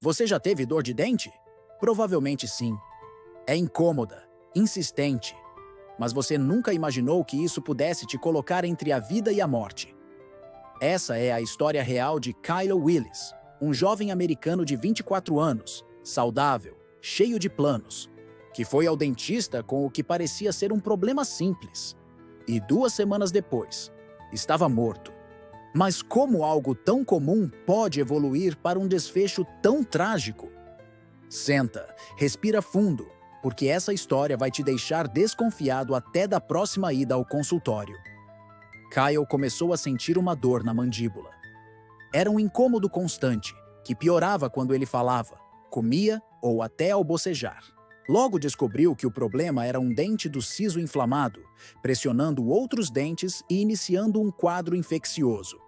Você já teve dor de dente? Provavelmente sim. É incômoda, insistente, mas você nunca imaginou que isso pudesse te colocar entre a vida e a morte. Essa é a história real de Kyle Willis, um jovem americano de 24 anos, saudável, cheio de planos, que foi ao dentista com o que parecia ser um problema simples. E 2 semanas depois, estava morto. Mas como algo tão comum pode evoluir para um desfecho tão trágico? Senta, respira fundo, porque essa história vai te deixar desconfiado até da próxima ida ao consultório. Kyle começou a sentir uma dor na mandíbula. Era um incômodo constante, que piorava quando ele falava, comia ou até ao bocejar. Logo descobriu que o problema era um dente do siso inflamado, pressionando outros dentes e iniciando um quadro infeccioso.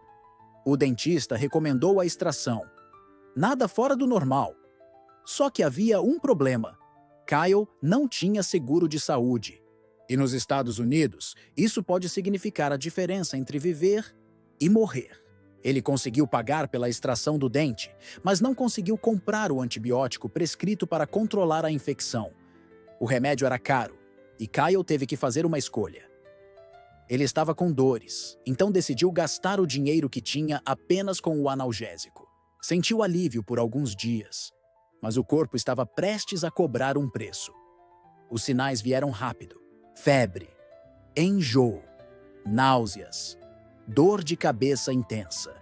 O dentista recomendou a extração. Nada fora do normal. Só que havia um problema. Kyle não tinha seguro de saúde. E nos Estados Unidos, isso pode significar a diferença entre viver e morrer. Ele conseguiu pagar pela extração do dente, mas não conseguiu comprar o antibiótico prescrito para controlar a infecção. O remédio era caro, e Kyle teve que fazer uma escolha. Ele estava com dores, então decidiu gastar o dinheiro que tinha apenas com o analgésico. Sentiu alívio por alguns dias, mas o corpo estava prestes a cobrar um preço. Os sinais vieram rápido: febre, enjoo, náuseas, dor de cabeça intensa.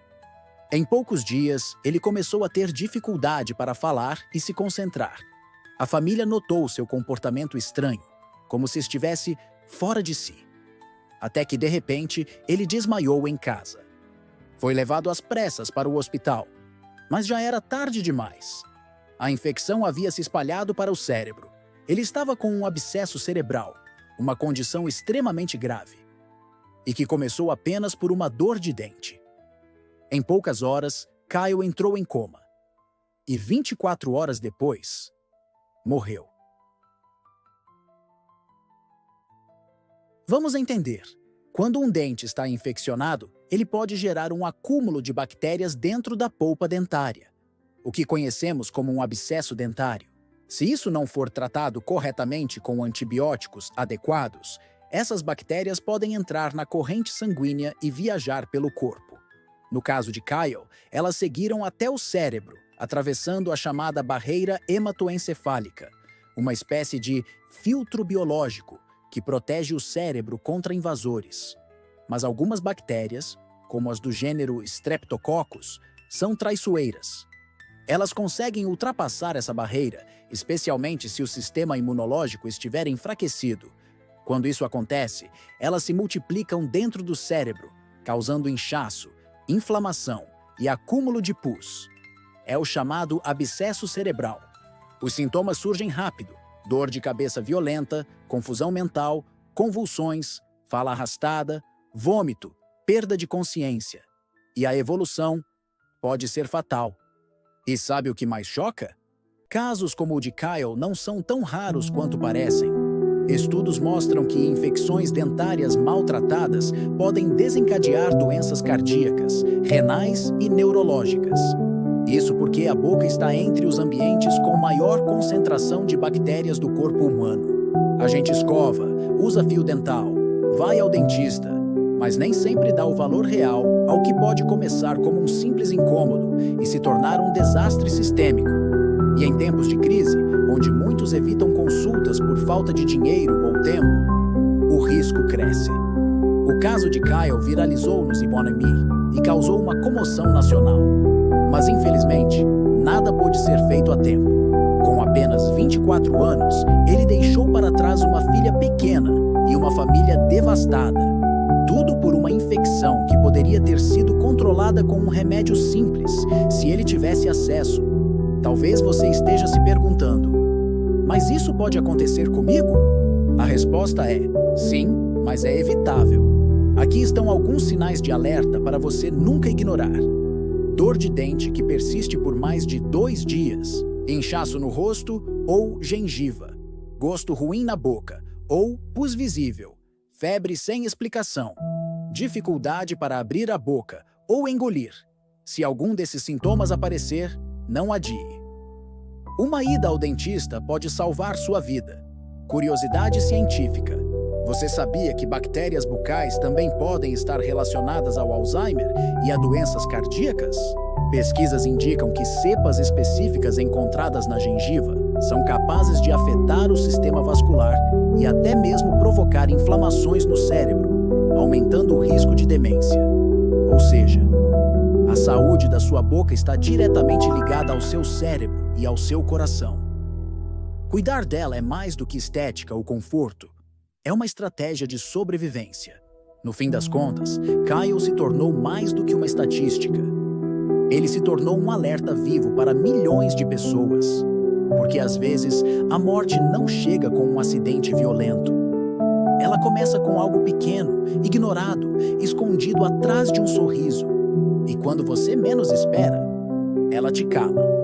Em poucos dias, ele começou a ter dificuldade para falar e se concentrar. A família notou seu comportamento estranho, como se estivesse fora de si. Até que, de repente, ele desmaiou em casa. Foi levado às pressas para o hospital, mas já era tarde demais. A infecção havia se espalhado para o cérebro. Ele estava com um abscesso cerebral, uma condição extremamente grave, e que começou apenas por uma dor de dente. Em poucas horas, Kyle entrou em coma. E 24 horas depois, morreu. Vamos entender. Quando um dente está infeccionado, ele pode gerar um acúmulo de bactérias dentro da polpa dentária, o que conhecemos como um abscesso dentário. Se isso não for tratado corretamente com antibióticos adequados, essas bactérias podem entrar na corrente sanguínea e viajar pelo corpo. No caso de Kyle, elas seguiram até o cérebro, atravessando a chamada barreira hematoencefálica, uma espécie de filtro biológico que protege o cérebro contra invasores. Mas algumas bactérias, como as do gênero Streptococcus, são traiçoeiras. Elas conseguem ultrapassar essa barreira, especialmente se o sistema imunológico estiver enfraquecido. Quando isso acontece, elas se multiplicam dentro do cérebro, causando inchaço, inflamação e acúmulo de pus. É o chamado abscesso cerebral. Os sintomas surgem rápido: dor de cabeça violenta, confusão mental, convulsões, fala arrastada, vômito, perda de consciência. E a evolução pode ser fatal. E sabe o que mais choca? Casos como o de Kyle não são tão raros quanto parecem. Estudos mostram que infecções dentárias maltratadas podem desencadear doenças cardíacas, renais e neurológicas. Isso porque a boca está entre os ambientes com maior concentração de bactérias do corpo humano. A gente escova, usa fio dental, vai ao dentista, mas nem sempre dá o valor real ao que pode começar como um simples incômodo e se tornar um desastre sistêmico. E em tempos de crise, onde muitos evitam consultas por falta de dinheiro ou tempo, o risco cresce. O caso de Kyle viralizou no Zimbabwe e causou uma comoção nacional. Mas, infelizmente, nada pôde ser feito a tempo. Com apenas 24 anos, ele deixou para trás uma filha pequena e uma família devastada. Tudo por uma infecção que poderia ter sido controlada com um remédio simples, se ele tivesse acesso. Talvez você esteja se perguntando: mas isso pode acontecer comigo? A resposta é: sim, mas é evitável. Aqui estão alguns sinais de alerta para você nunca ignorar. Dor de dente que persiste por mais de 2 dias, inchaço no rosto ou gengiva, gosto ruim na boca ou pus visível, febre sem explicação, dificuldade para abrir a boca ou engolir. Se algum desses sintomas aparecer, não adie. Uma ida ao dentista pode salvar sua vida. Curiosidade científica. Você sabia que bactérias bucais também podem estar relacionadas ao Alzheimer e a doenças cardíacas? Pesquisas indicam que cepas específicas encontradas na gengiva são capazes de afetar o sistema vascular e até mesmo provocar inflamações no cérebro, aumentando o risco de demência. Ou seja, a saúde da sua boca está diretamente ligada ao seu cérebro e ao seu coração. Cuidar dela é mais do que estética ou conforto. É uma estratégia de sobrevivência. No fim das contas, Kyle se tornou mais do que uma estatística. Ele se tornou um alerta vivo para milhões de pessoas. Porque às vezes, a morte não chega com um acidente violento. Ela começa com algo pequeno, ignorado, escondido atrás de um sorriso. E quando você menos espera, ela te cala.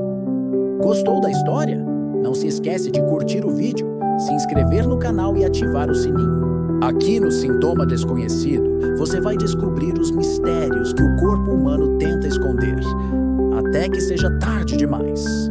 Gostou da história? Não se esquece de curtir o vídeo, se inscrever no canal e ativar o sininho. Aqui no Sintoma Desconhecido, você vai descobrir os mistérios que o corpo humano tenta esconder, até que seja tarde demais.